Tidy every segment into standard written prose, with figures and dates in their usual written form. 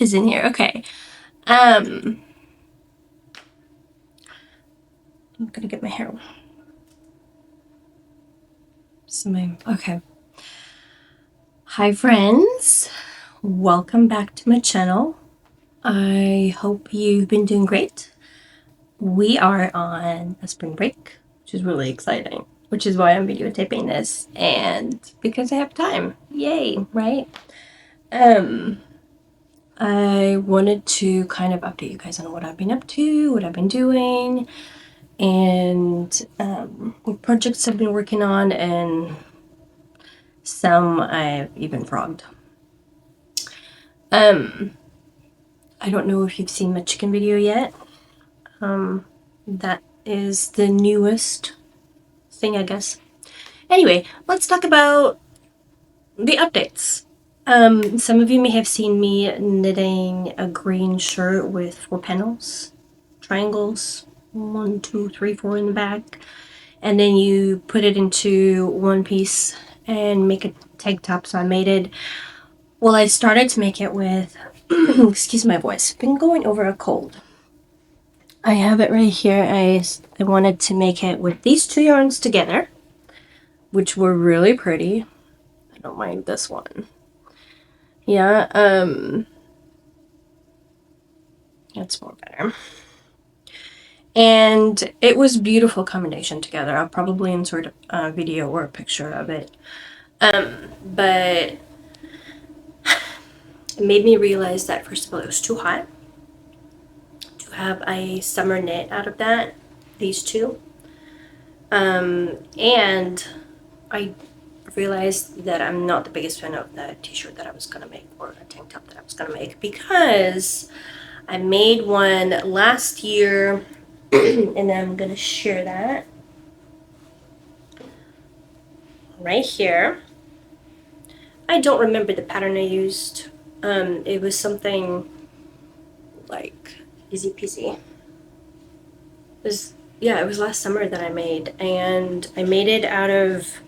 is in here. Okay. I'm gonna get my hair. Okay. Hi friends. Welcome back to my channel. I hope you've been doing great. We are on a spring break, which is really exciting, which is why I'm videotaping this, and because I have time. Yay, right? I wanted to kind of update you guys on what I've been up to, what I've been doing, and what projects I've been working on, and some I've even frogged. I don't know if you've seen my chicken video yet. That is the newest thing, I guess. Anyway, let's talk about the updates. Some of you may have seen me knitting a green shirt with 4 panels, triangles, 1, 2, 3, 4 in the back, and then you put it into one piece and make a tank top. So I made it. Well, I started to make it with, excuse my voice, been going over a cold. I have it right here. I wanted to make it with these 2 yarns together, which were really pretty. I don't mind this one. Yeah, that's more better. And it was beautiful combination together. I'll probably insert a video or a picture of it. But it made me realize that, first of all, it was too hot to have a summer knit out of that, these 2. And I realized that I'm not the biggest fan of the t-shirt that I was gonna make, or a tank top that I was gonna make, because I made one last year and I'm gonna share that right here. I don't remember the pattern I used. It was something like easy peasy. It was last summer that I made, and I made it out of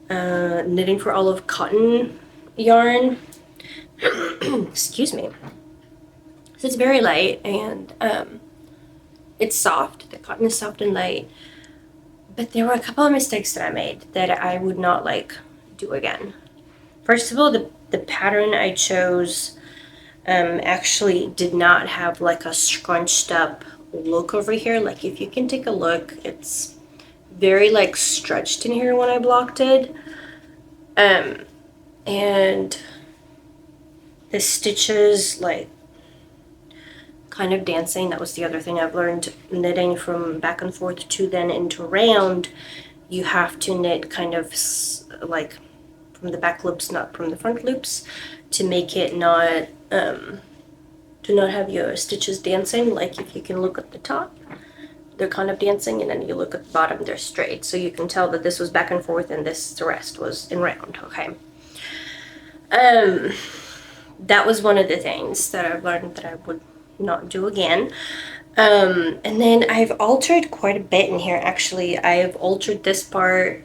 knitting for olive cotton yarn. Excuse me. So it's very light, and it's soft. The cotton is soft and light. But there were a couple of mistakes that I made that I would not do again. First of all, the pattern I chose actually did not have a scrunched up look over here. Like, if you can take a look, it's very stretched in here when I blocked it. And the stitches kind of dancing. That was the other thing I've learned knitting from back and forth to then into round. You have to knit kind of from the back loops, not from the front loops, to make it not to not have your stitches dancing. Like, if you can look at the top, they're kind of dancing, and then you look at the bottom, they're straight. So you can tell that this was back and forth and the rest was in round. Okay. That was one of the things that I've learned that I would not do again. And then I've altered quite a bit in here. Actually, I have altered this part,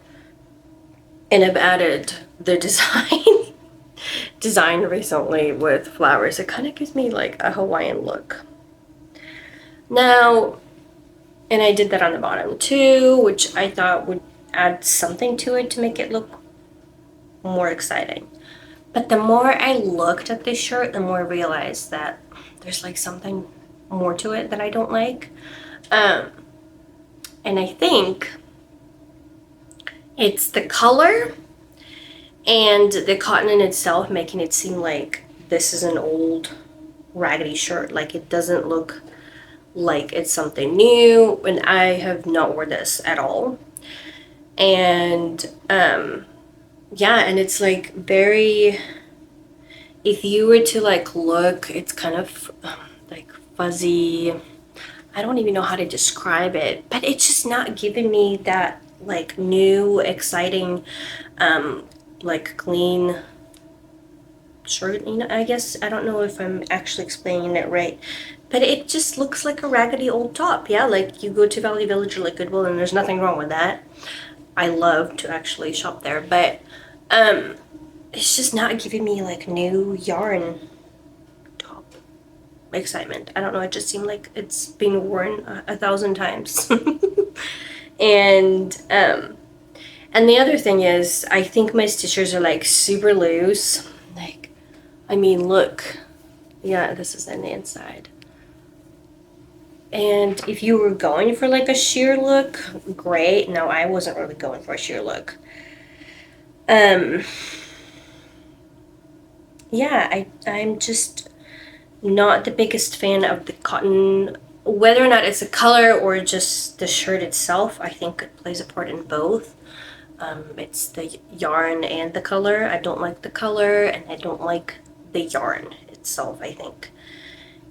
and I've added the design recently with flowers. It kind of gives me a Hawaiian look now, and I did that on the bottom too, which I thought would add something to it to make it look more exciting. But the more I looked at this shirt, the more I realized that there's something more to it that I don't like. And I think it's the color and the cotton in itself making it seem like this is an old raggedy shirt. Like, it doesn't look like it's something new, and I have not worn this at all. And yeah, and it's very, if you were to look, it's kind of fuzzy. I don't even know how to describe it, but it's just not giving me that new, exciting, clean shirt. I guess I don't know if I'm actually explaining it right, but it just looks like a raggedy old top. Yeah, you go to Valley Village or Goodwill, and there's nothing wrong with that. I love to actually shop there, but it's just not giving me new yarn top. excitement. I don't know, it just seemed like it's been worn 1,000 times. And and the other thing is, I think my stitchers are like super loose. Like, I mean, look. Yeah, this is on the inside. And if you were going for like a sheer look, great. No, I wasn't really going for a sheer look. Yeah, I'm just not the biggest fan of the cotton. Whether or not it's a color or just the shirt itself, I think it plays a part in both. It's the yarn and the color. I don't like the color, and I don't like the yarn itself, I think.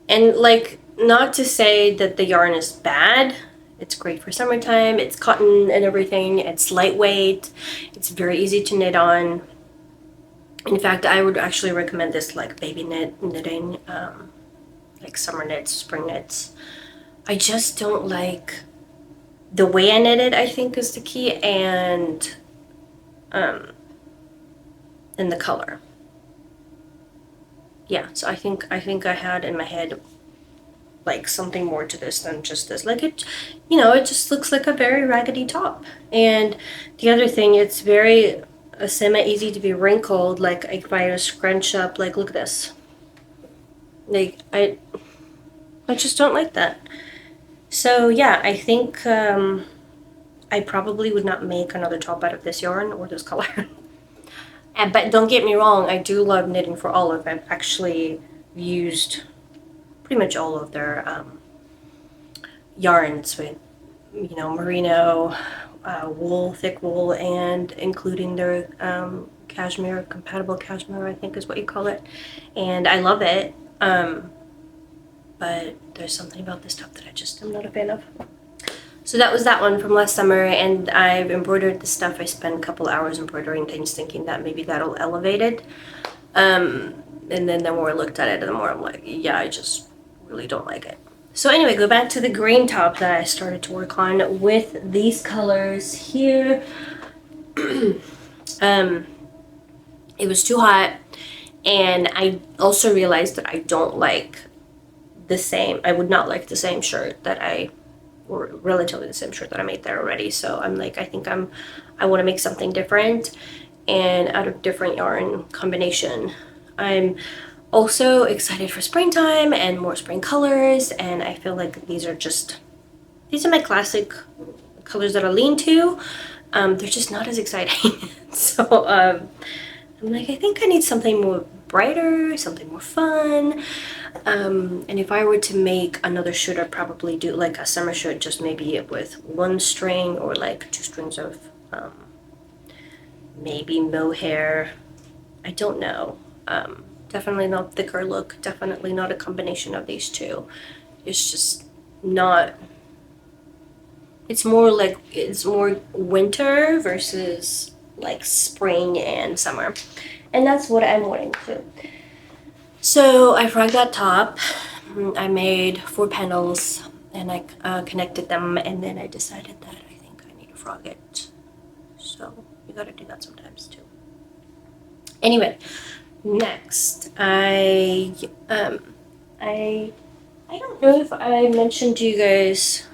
And like, not to say that the yarn is bad. It's great for summertime. It's cotton and everything. It's lightweight. It's very easy to knit on. In fact, I would actually recommend this like baby knitting, like summer knits, spring knits. I just don't like the way I knit it, I think is the key, and the color. Yeah, so I think I had in my head like something more to this than just this. Like, it, you know, it just looks like a very raggedy top. And the other thing, it's very semi-easy to be wrinkled. Like, if I scrunch up, like, look at this. Like, I just don't like that. So yeah, I think I probably would not make another top out of this yarn or this color. But don't get me wrong, I do love knitting for Olive. I've actually used pretty much all of their yarns with, you know, merino, wool, thick wool, and including their cashmere, compatible cashmere, I think is what you call it. And I love it. But there's something about this top that I just am not a fan of. So that was that one from last summer, and I've embroidered the stuff. I spent a couple hours embroidering things, thinking that maybe that'll elevate it. And then the more I looked at it, the more I'm like, yeah, I just really don't like it. So anyway, go back to the green top that I started to work on with these colors here. It was too hot, and I also realized that I don't like the same, I would not like the same shirt that or relatively the same shirt that I made there already. So I'm like, I think I want to make something different and out of different yarn combination. I'm also excited for springtime and more spring colors, and I feel like these are my classic colors that I lean to. They're just not as exciting. So I'm like, I think I need something more brighter, something more fun. And if I were to make another shirt, I'd probably do like a summer shirt, just maybe with one string or like 2 strings of maybe mohair. I don't know. Definitely not thicker look, definitely not a combination of these two. It's just not, it's more winter versus like spring and summer. And that's what I'm wanting to. So I frogged that top. I made 4 panels and I connected them, and then I decided that I think I need to frog it. So you gotta do that sometimes too. Anyway, next I don't know if I mentioned to you guys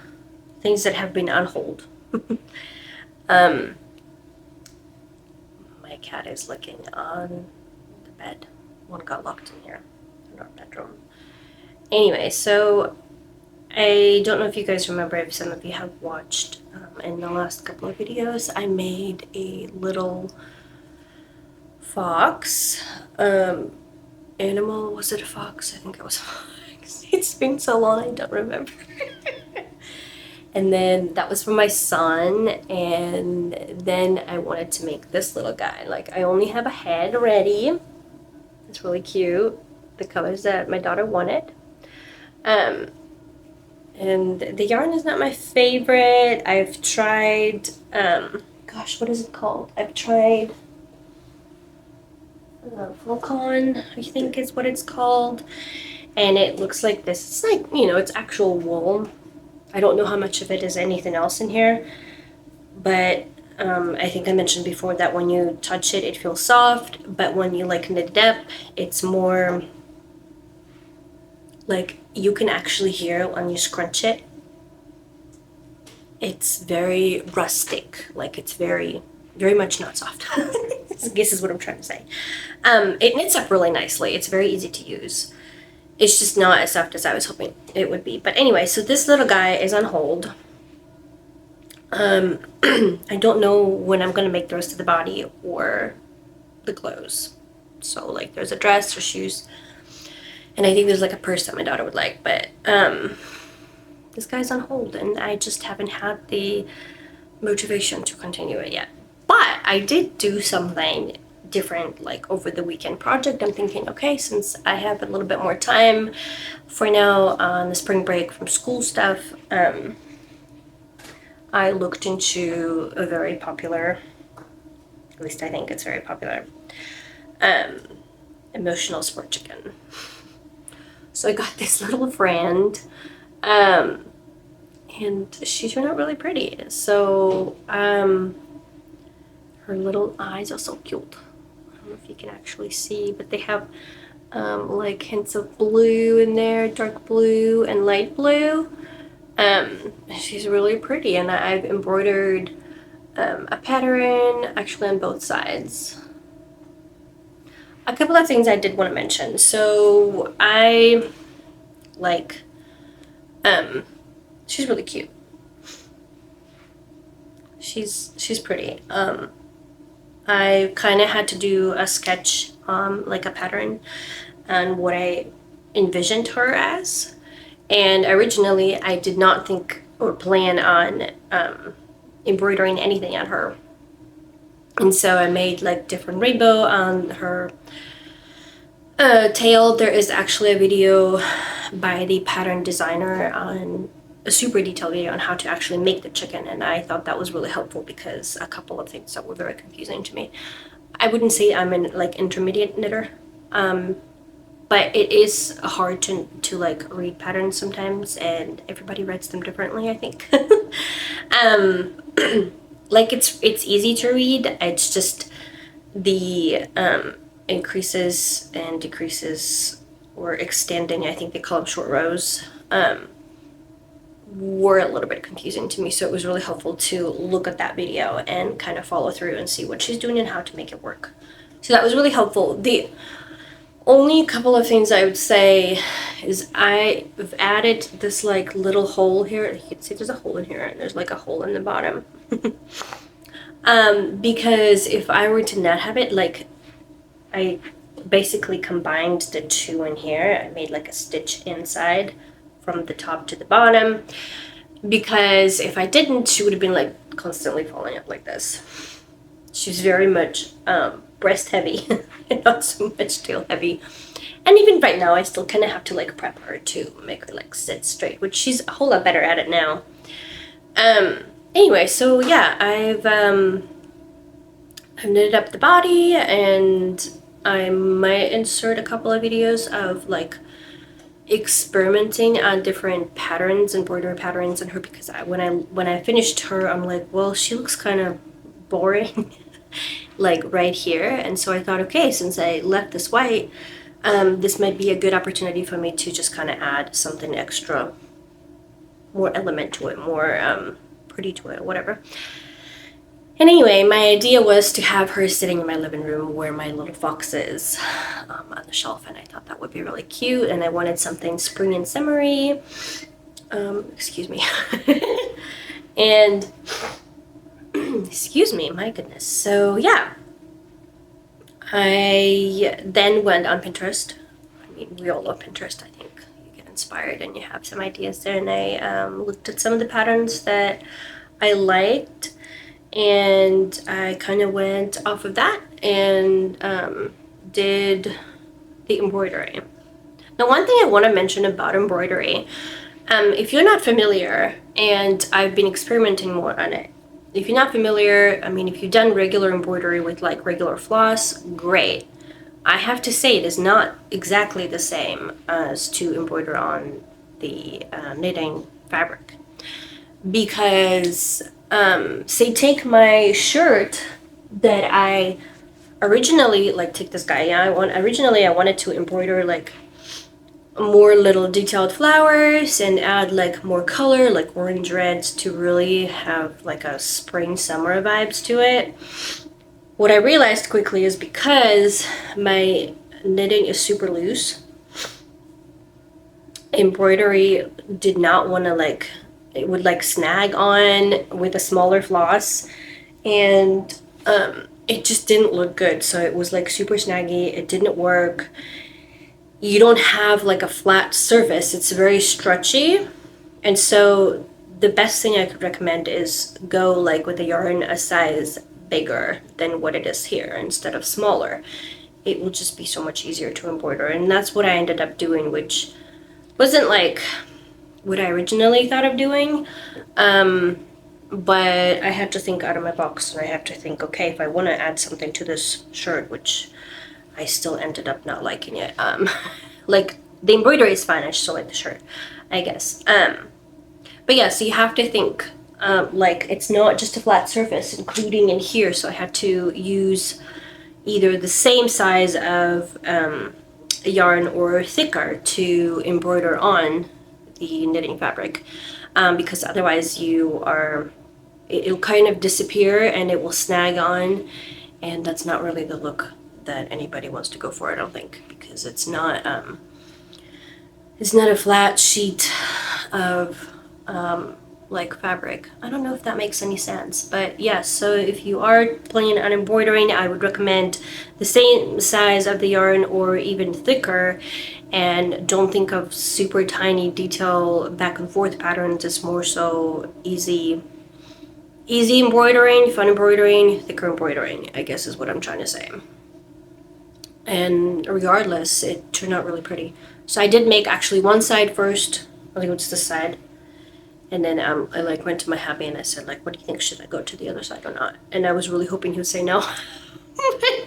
things that have been on hold. My cat is licking on the bed. One got locked in here in our bedroom. Anyway, so I don't know if you guys remember, if some of you have watched in the last couple of videos, I made a little fox animal. Was it a fox? I think it was a fox. It's been so long, I don't remember. And then that was for my son, and then I wanted to make this little guy. Like, I only have a head ready. It's really cute, the colors that my daughter wanted. And the yarn is not my favorite. I've tried, gosh, what is it called? I've tried Volcon, I think is what it's called. And it looks like this. It's like, you know, it's actual wool. I don't know how much of it is anything else in here, but I think I mentioned before that when you touch it, it feels soft, but when you like knit it up, it's more like you can actually hear when you scrunch it. It's very rustic, like it's very, very much not soft. I guess is what I'm trying to say. It knits up really nicely. It's very easy to use. It's just not as soft as I was hoping it would be. But anyway, so this little guy is on hold. I don't know when I'm gonna make the rest of the body or the clothes. So like there's a dress or shoes, and I think there's like a purse that my daughter would like, but this guy's on hold and I just haven't had the motivation to continue it yet. But I did do something different like over the weekend project. I'm thinking, okay, since I have a little bit more time for now on the spring break from school stuff, I looked into a very popular, at least I think it's very popular, emotional sport chicken. So I got this little friend, and she turned out really pretty. So her little eyes are so cute. I don't know if you can actually see, but they have like hints of blue in there, dark blue and light blue. She's really pretty, and I've embroidered a pattern actually on both sides. A couple of things I did want to mention. So I like, she's really cute. She's pretty. I kind of had to do a sketch, like a pattern, on what I envisioned her as. And originally, I did not think or plan on embroidering anything on her. And so I made like different rainbow on her tail. There is actually a video by the pattern designer, on a super detailed video on how to actually make the chicken, and I thought that was really helpful because a couple of things that were very confusing to me. I wouldn't say I'm an like intermediate knitter, but it is hard to like read patterns sometimes, and everybody writes them differently, I think. Like it's easy to read. It's just the increases and decreases, or extending, I think they call them short rows, were a little bit confusing to me. So it was really helpful to look at that video and kind of follow through and see what she's doing and how to make it work. So that was really helpful. The only couple of things I would say is I've added this like little hole here. You can see there's a hole in here, and there's like a hole in the bottom. Because if I were to not have it, like I basically combined the two in here. I made like a stitch inside from the top to the bottom, because if I didn't, she would have been like constantly falling up like this. She's very much breast heavy and not so much tail heavy. And even right now, I still kind of have to like prep her to make her like sit straight, which she's a whole lot better at it now. Anyway, so yeah, I've knitted up the body, and I might insert a couple of videos of like experimenting on different patterns, embroidery patterns on her, because when I finished her, I'm like, well, she looks kind of boring like right here. And so I thought, okay, since I left this white, this might be a good opportunity for me to just kind of add something extra, more element to it, more pretty to it, whatever. And anyway, my idea was to have her sitting in my living room where my little fox is, on the shelf, and I thought that would be really cute, and I wanted something spring and summery. Excuse me. And excuse me, my goodness. So yeah, I then went on Pinterest. I mean, we all love Pinterest, I think. You get inspired and you have some ideas there, and I looked at some of the patterns that I liked, and I kind of went off of that and did the embroidery. Now, one thing I want to mention about embroidery, if you're not familiar, and I've been experimenting more on it, if you're not familiar, I mean, if you've done regular embroidery with like regular floss, great. I have to say it is not exactly the same as to embroider on the knitting fabric, because say take my shirt that I originally, like take this guy, originally I wanted to embroider like more little detailed flowers and add like more color, like orange reds, to really have like a spring summer vibes to it. What I realized quickly is because my knitting is super loose, embroidery did not want to like, it would like snag on with a smaller floss, and it just didn't look good. So it was like super snaggy, it didn't work. You don't have like a flat surface, it's very stretchy. And so the best thing I could recommend is go like with a yarn a size bigger than what it is here instead of smaller. It will just be so much easier to embroider, and that's what I ended up doing, which wasn't like what I originally thought of doing. But I had to think out of my box, and I had to think, okay, if I want to add something to this shirt, which I still ended up not liking it. Like the embroidery is fine, I just don't like the shirt, I guess. But yeah, so you have to think, like it's not just a flat surface, including in here. So I had to use either the same size of yarn or thicker to embroider on the knitting fabric, because otherwise it'll kind of disappear and it will snag on, and that's not really the look that anybody wants to go for, I don't think, because it's not a flat sheet of like fabric. I don't know if that makes any sense, but yeah, so if you are planning on embroidering, I would recommend the same size of the yarn or even thicker, and don't think of super tiny detail back and forth patterns. It's more so easy embroidering, fun embroidering, thicker embroidering, I guess is what I'm trying to say. And regardless, it turned out really pretty. So I did make actually one side first, I think it's this side, and then I like went to my hubby and I said like, what do you think, should I go to the other side or not? And I was really hoping he would say no.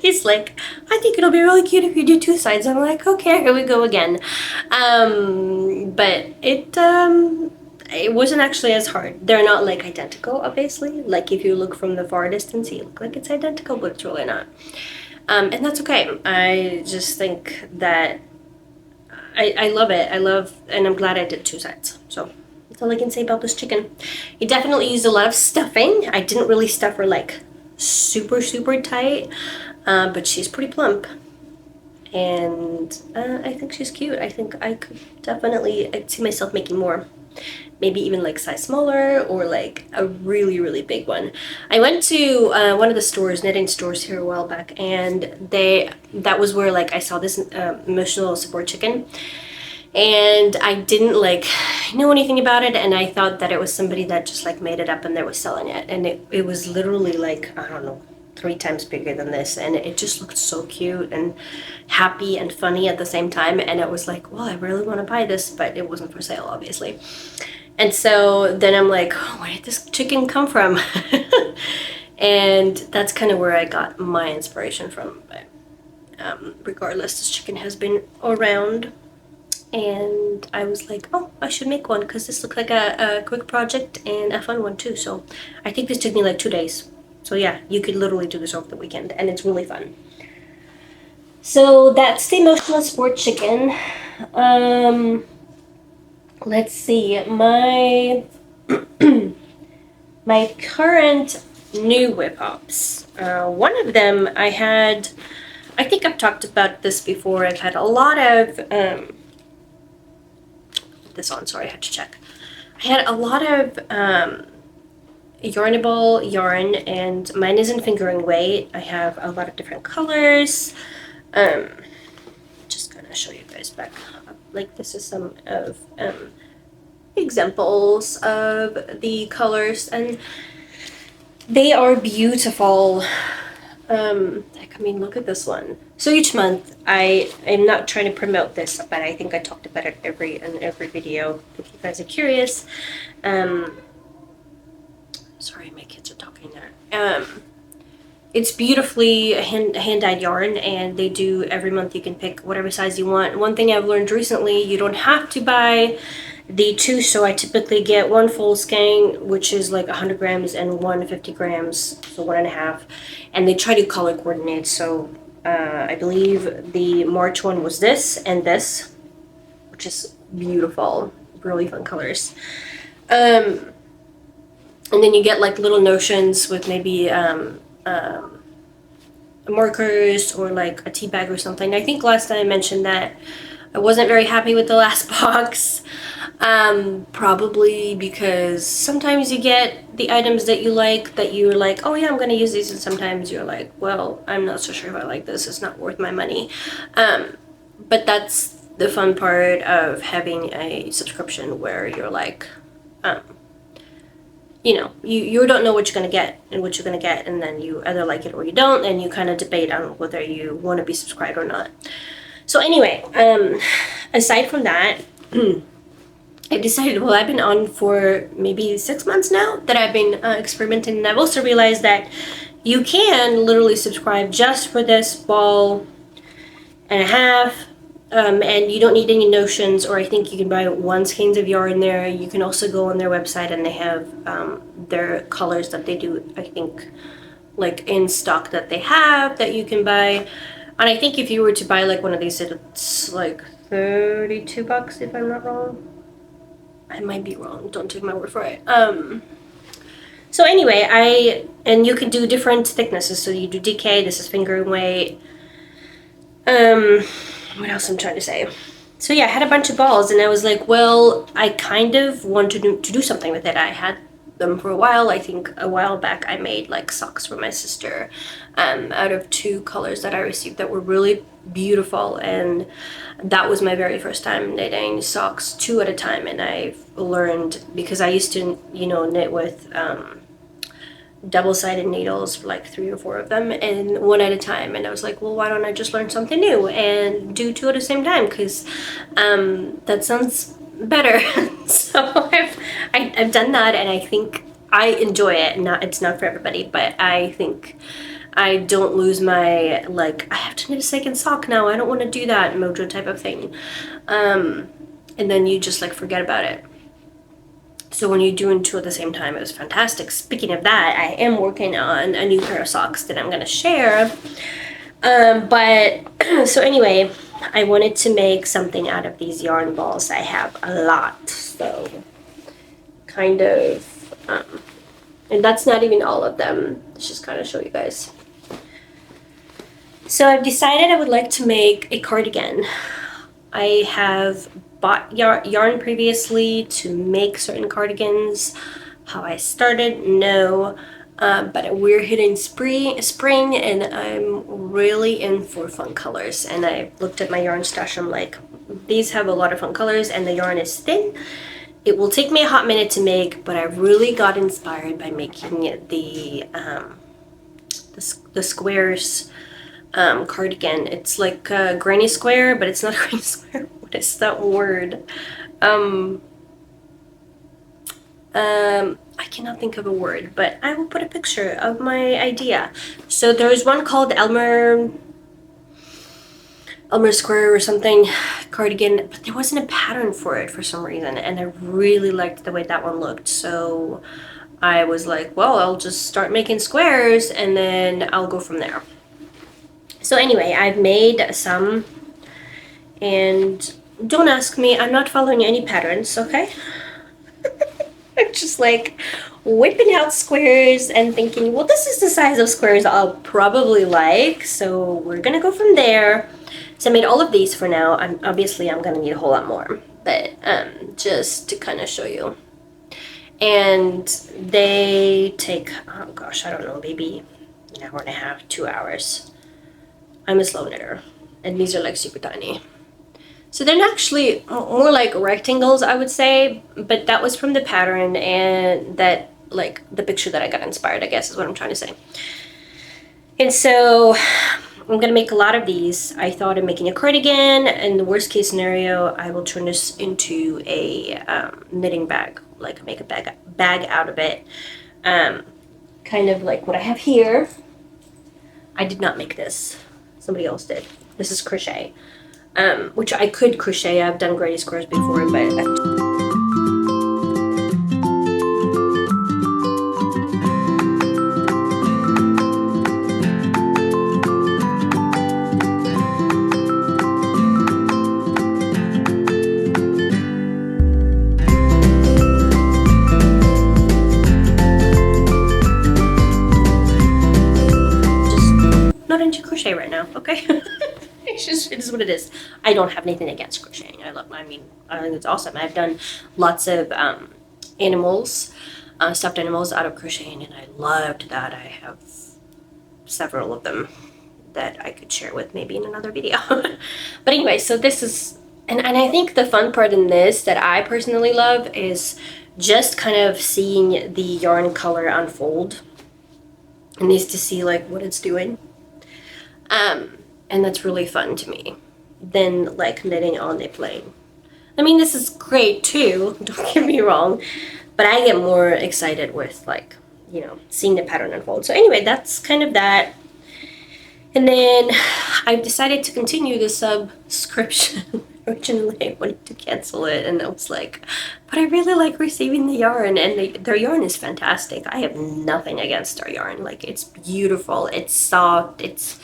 He's like, I think it'll be really cute if you do two sides. I'm like, okay, here we go again. But it wasn't actually as hard. They're not like identical, obviously. Like if you look from the far distance, you look like it's identical, but it's really not. And that's okay. I just think that I love it. And I'm glad I did two sides. So that's all I can say about this chicken. It definitely used a lot of stuffing. I didn't really stuff her like super tight, but she's pretty plump, and I think she's cute. I think I'd see myself making more, maybe even like size smaller or like a really big one. I went to one of the knitting stores here a while back, and that was where like I saw this emotional support chicken, and I didn't like know anything about it, and I thought that it was somebody that just like made it up and they were selling it, and it was literally like, I don't know, 3 times bigger than this, and it just looked so cute and happy and funny at the same time, and it was like, well, I really want to buy this, but it wasn't for sale, obviously. And so then I'm like, oh, where did this chicken come from? And that's kind of where I got my inspiration from. But regardless, this chicken has been around, and I was like, oh, I should make one because this looked like a quick project and a fun one too. So I think this took me like 2 days. So yeah, you could literally do this over the weekend, and it's really fun. So that's the emotional support chicken. Let's see, my my current new whip ups. One of them I think I've talked about this before. I've had a lot of sorry, I had to check. I had a lot of Yarnable yarn, and mine isn't fingering weight. I have a lot of different colors. Just gonna show you guys back up. Like, this is some of examples of the colors, and they are beautiful. Like, I mean, look at this one. So each month, I'm not trying to promote this, but I think I talked about it in every video, if you guys are curious. Sorry, my kids are talking there. It's beautifully hand-dyed yarn, and they do every month. You can pick whatever size you want. One thing I've learned recently, you don't have to buy the 2, so I typically get 1 full skein, which is like 100 grams, and 1 50 grams, so 1.5. And they try to color coordinate, so I believe the March one was this and this, which is beautiful, really fun colors. And then you get like little notions with maybe markers or like a tea bag or something. I think last time I mentioned that I wasn't very happy with the last box. Probably because sometimes you get the items that you like that you're like, oh yeah, I'm gonna use these, and sometimes you're like, well, I'm not so sure if I like this, it's not worth my money. But that's the fun part of having a subscription where you're like, you know, you don't know what you're gonna get and what you're gonna get, and then you either like it or you don't, and you kind of debate on whether you want to be subscribed or not. So anyway, aside from that, I decided, well, I've been on for maybe 6 months now that I've been experimenting, and I've also realized that you can literally subscribe just for this ball and a half, and you don't need any notions, or I think you can buy 1 skeins of yarn there. You can also go on their website and they have their colors that they do, I think, like in stock that they have that you can buy. And I think if you were to buy like one of these, it's like $32 if I'm not wrong. I might be wrong, don't take my word for it. So anyway, and you can do different thicknesses. So you do DK, this is finger and weight. What else I'm trying to say? So yeah, I had a bunch of balls and I was like, well, I kind of want to do something with it. I had them for a while. I think a while back I made like socks for my sister out of 2 colors that I received that were really beautiful, and that was my very first time knitting socks 2 at a time. And I've learned, because I used to, you know, knit with double-sided needles for like 3 or 4 of them, and 1 at a time, and I was like, well, why don't I just learn something new and do 2 at the same time, because that sounds better. So I've done that, and I think I enjoy it. It's not for everybody, but I think I don't lose my, like, I have to knit a second sock now, I don't want to do that mojo type of thing, and then you just like forget about it. So when you're doing 2 at the same time, it was fantastic. Speaking of that, I am working on a new pair of socks that I'm going to share. But so anyway, I wanted to make something out of these yarn balls. I have a lot, so kind of, and that's not even all of them. Let's just kind of show you guys. So I've decided I would like to make a cardigan. I have bought yarn previously to make certain cardigans. How I started, no, but we're hitting spring and I'm really in for fun colors, and I looked at my yarn stash. I'm like, these have a lot of fun colors and the yarn is thin. It will take me a hot minute to make, but I really got inspired by making the squares cardigan. It's like a granny square, but it's not a granny square. What is that word? I cannot think of a word, but I will put a picture of my idea. So there's one called Elmer Square or something cardigan, but there wasn't a pattern for it for some reason, and I really liked the way that one looked. So I was like, well, I'll just start making squares and then I'll go from there. So anyway, I've made some, and don't ask me, I'm not following any patterns, okay? I'm just like whipping out squares and thinking, well, this is the size of squares I'll probably like, so we're gonna go from there. So I made all of these for now. Obviously I'm gonna need a whole lot more, but just to kind of show you. And they take, oh gosh, I don't know, maybe an hour and a half, 2 hours. I'm a slow knitter, and these are like super tiny. So they're actually more like rectangles, I would say, but that was from the pattern, and that, like, the picture that I got inspired, I guess is what I'm trying to say. And so I'm gonna make a lot of these. I thought of making a cardigan, and the worst case scenario, I will turn this into a knitting bag, like make a bag out of it. Kind of like what I have here. I did not make this. Somebody else did. This is crochet, which I could crochet. I've done granny squares before, but into crochet right now, okay? It is what it is. I don't have anything against crocheting. I think it's awesome. I've done lots of animals, stuffed animals out of crocheting, and I loved that. I have several of them that I could share with maybe in another video. But anyway, so this is, and I think the fun part in this that I personally love is just kind of seeing the yarn color unfold and needs to see like what it's doing. And that's really fun to me than like knitting on a plane. I mean, this is great too, don't get me wrong, but I get more excited with like, you know, seeing the pattern unfold. So anyway, that's kind of that. And then I've decided to continue the subscription. Originally I wanted to cancel it, and I was like, but I really like receiving the yarn, and their yarn is fantastic. I have nothing against their yarn. Like, it's beautiful, it's soft, it's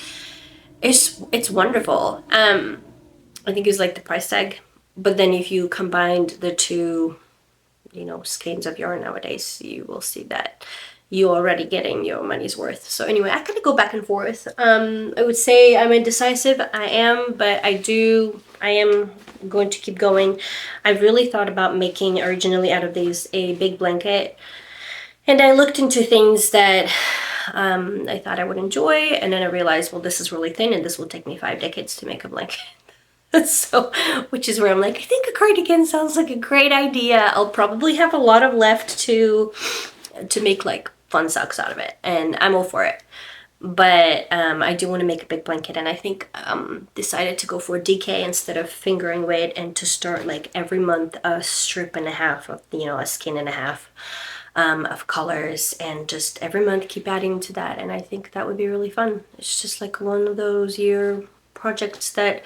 wonderful. I think it was like the price tag, but then if you combined the two, you know, skeins of yarn nowadays, you will see that you're already getting your money's worth. So anyway, I kind of go back and forth. I would say I'm indecisive. I am, but I am going to keep going. I've really thought about making originally out of these a big blanket, and I looked into things that I thought I would enjoy, and then I realized, well, this is really thin and this will take me 5 decades to make a blanket. So, which is where I'm like, I think a cardigan sounds like a great idea. I'll probably have a lot of left to make like fun socks out of it, and I'm all for it. But I do want to make a big blanket, and I think decided to go for DK instead of fingering weight, and to start like every month a strip and a half of, you know, a skein and a half of colors, and just every month keep adding to that. And I think that would be really fun. It's just like one of those year projects that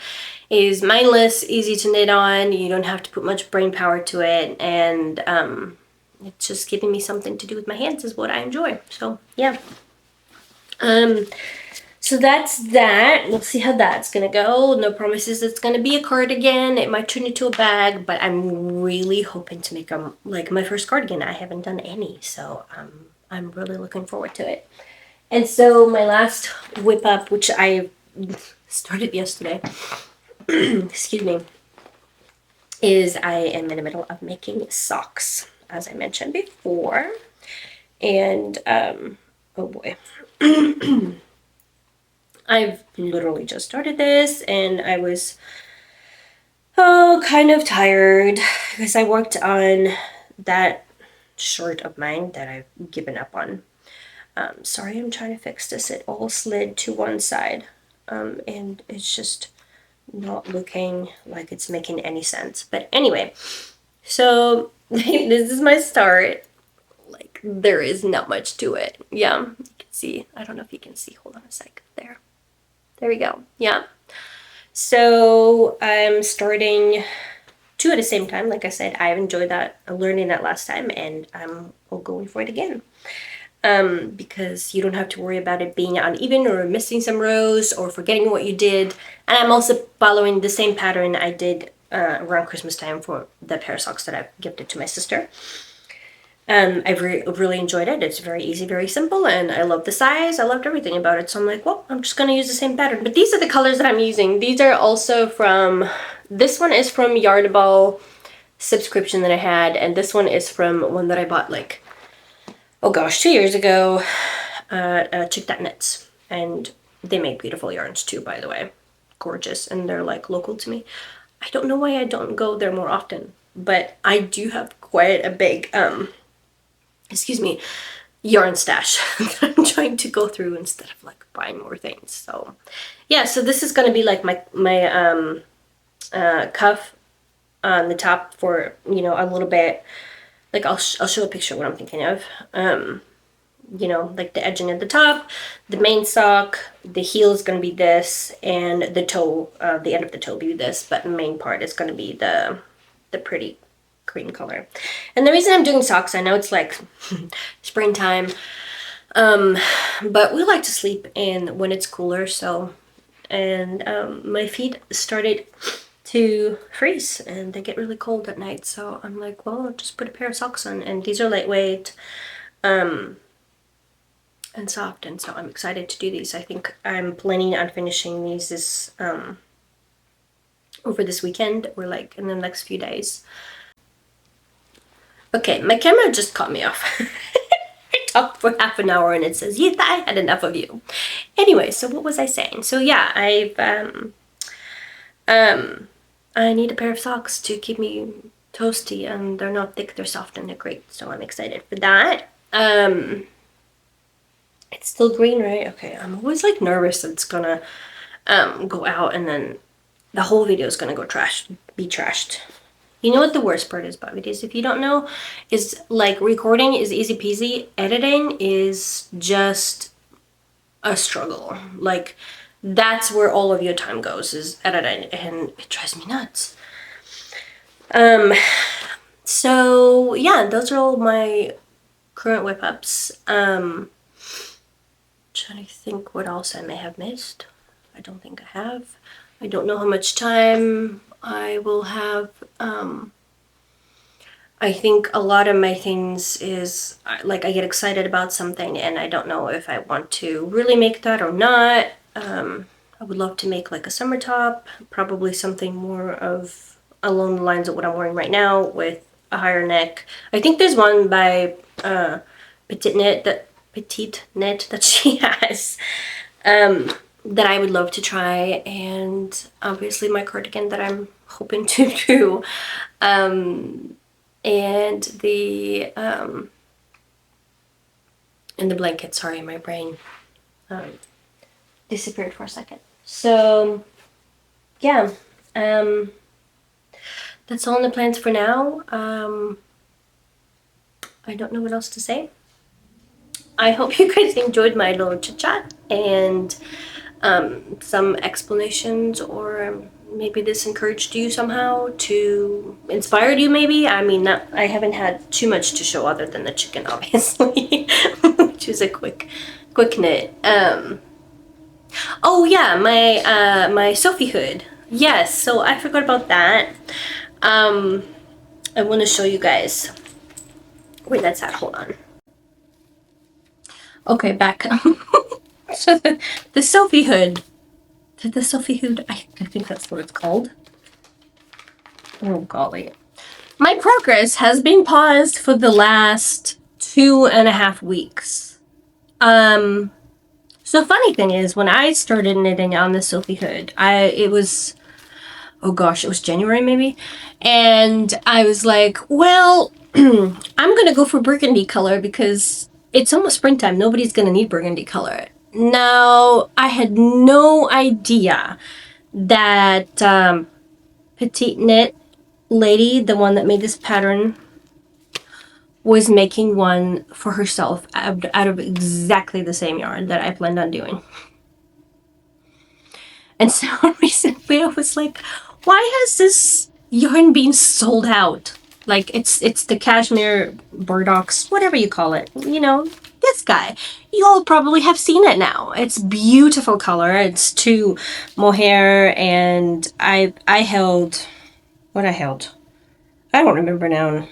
is mindless, easy to knit on, you don't have to put much brain power to it, and it's just giving me something to do with my hands is what I enjoy. So yeah. So that's that. We'll see how that's gonna go. No promises it's gonna be a cardigan. It might turn into a bag, but I'm really hoping to make like my first cardigan. I haven't done any, so I'm really looking forward to it. And so my last whip up, which I started yesterday, excuse me, is I am in the middle of making socks, as I mentioned before. And oh boy. I've literally just started this, and I was kind of tired because I worked on that shirt of mine that I've given up on. Sorry, I'm trying to fix this. It all slid to one side, and it's just not looking like it's making any sense. But anyway, so this is my start. Like, there is not much to it. Yeah, you can see. I don't know if you can see. Hold on a sec. There we go. Yeah. So I'm starting 2 at the same time. Like I said, I've enjoyed that, learning that last time, and I'm going for it again. Because you don't have to worry about it being uneven or missing some rows or forgetting what you did. And I'm also following the same pattern I did around Christmas time for the pair of socks that I gifted to my sister. I've really enjoyed it. It's very easy, very simple, and I love the size. I loved everything about it. So I'm like, well, I'm just going to use the same pattern. But these are the colors that I'm using. These are also from, this one is from Yarnable subscription that I had, and this one is from one that I bought like, oh gosh, 2 years ago, Chick That Knits. And they make beautiful yarns too, by the way. Gorgeous, and they're like local to me. I don't know why I don't go there more often, but I do have quite a big, excuse me, yarn stash that I'm trying to go through instead of like buying more things. So yeah, so this is gonna be like my cuff on the top for, you know, a little bit, like I'll show a picture of what I'm thinking of. You know, like the edging at the top, the main sock, the heel is gonna be this, and the toe, the end of the toe will be this, but the main part is gonna be the pretty cream color. And the reason I'm doing socks, I know it's like springtime, but we like to sleep in when it's cooler. So, and my feet started to freeze and they get really cold at night. So I'm like, well, I'll just put a pair of socks on, and these are lightweight. and soft, and so I'm excited to do these. I think I'm planning on finishing these over this weekend or like in the next few days. Okay, my camera just cut me off. I talked for half an hour and it says, "Yeah, I had enough of you." Anyway, so what was I saying? So yeah, I need a pair of socks to keep me toasty, and they're not thick, they're soft, and they're great, so I'm excited for that. It's still green, right? Okay, I'm always like nervous that it's gonna go out and then the whole video is gonna be trashed. You know what the worst part is about videos, if you don't know, is like recording is easy peasy, editing is just a struggle. Like that's where all of your time goes, is editing, and it drives me nuts. So yeah, those are all my current whip ups. Trying to think what else I may have missed. I don't think I have. I don't know how much time I will have. I think a lot of my things is like I get excited about something and I don't know if I want to really make that or not. I would love to make like a summer top, probably something more of along the lines of what I'm wearing right now with a higher neck. I think there's one by Petite Knit that she has that I would love to try, and obviously my cardigan that I'm hoping to do. And the blanket. Sorry, my brain disappeared for a second. So yeah, that's all in the plans for now. I don't know what else to say. I hope you guys enjoyed my little chit chat and some explanations, or maybe this encouraged you somehow, to inspired you maybe. I mean, I haven't had too much to show other than the chicken, obviously, which is a quick knit. Oh yeah, my Sophie hood. Yes, so I forgot about that. I want to show you guys where that's at. Hold on. Okay, back. So the Sophie hood. The Sophie hood, I think that's what it's called. Oh golly. My progress has been paused for the last 2.5 weeks. So funny thing is, when I started knitting on the Sophie hood, it was January maybe, and I was like, well, I'm gonna go for burgundy color because it's almost springtime. Nobody's gonna need burgundy color. Now, I had no idea that Petite Knit lady, the one that made this pattern, was making one for herself out of exactly the same yarn that I planned on doing. And so recently I was like, why has this yarn been sold out? Like, it's the cashmere burdocks, whatever you call it. You know, this guy. You all probably have seen it now. It's beautiful color. It's 2 mohair, and I held... What I held? I don't remember now.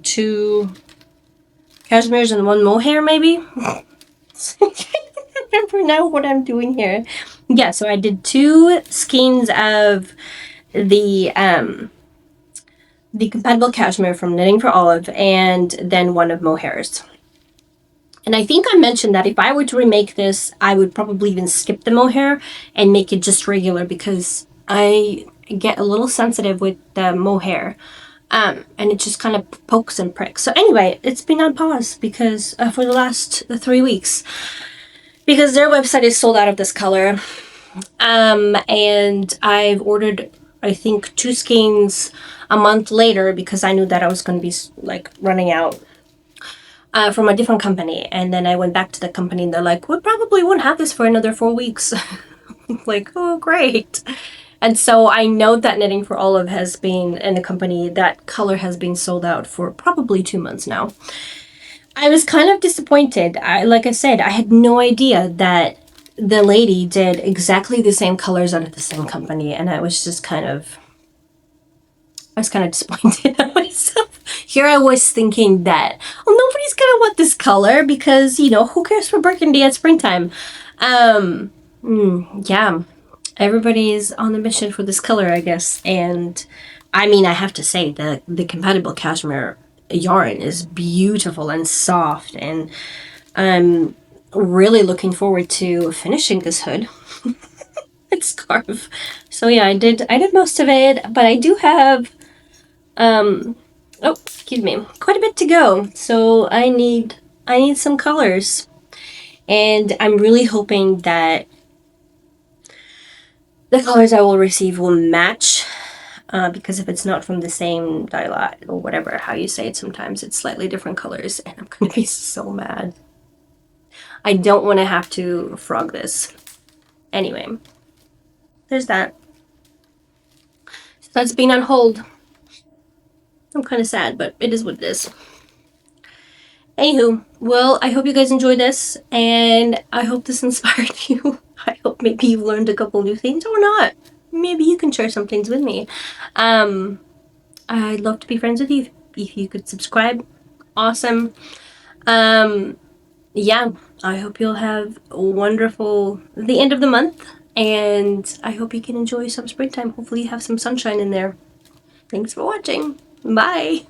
2 cashmeres and 1 mohair, maybe? I don't remember now what I'm doing here. Yeah, so I did 2 skeins of the compatible cashmere from Knitting for Olive, and then 1 of mohair's. And I think I mentioned that if I were to remake this, I would probably even skip the mohair and make it just regular, because I get a little sensitive with the mohair. And it just kind of pokes and pricks. So anyway, it's been on pause because for the last 3 weeks, because their website is sold out of this color. And I've ordered, I think, 2 skeins a month later, because I knew that I was going to be like running out from a different company. And then I went back to the company and they're like, we probably won't have this for another 4 weeks. Like, oh, great. And so I know that Knitting for Olive has been, in the company, that color has been sold out for probably 2 months now. I was kind of disappointed. Like I said, I had no idea that the lady did exactly the same colors under the same company, and I was just kind of disappointed at myself. here I was thinking that, oh, nobody's gonna want this color because, you know, who cares for burgundy at springtime? Yeah, everybody's on a mission for this color, I guess. And I mean, I have to say that the compatible cashmere yarn is beautiful and soft, and I'm really looking forward to finishing this hood and scarf. So yeah, I did most of it, but I do have oh, excuse me, quite a bit to go. So I need some colors. And I'm really hoping that the colors I will receive will match, because if it's not from the same dye lot or whatever, how you say it, sometimes it's slightly different colors, and I'm gonna be so mad. I don't want to have to frog this. Anyway, there's that. So that's been on hold. I'm kind of sad, but it is what it is. Anywho, well, I hope you guys enjoyed this, and I hope this inspired you. I hope maybe you learned a couple new things, or not. Maybe you can share some things with me. I'd love to be friends with you. If you could subscribe, awesome. Yeah, I hope you'll have a wonderful the end of the month, and I hope you can enjoy some springtime. Hopefully you have some sunshine in there. Thanks for watching. Bye.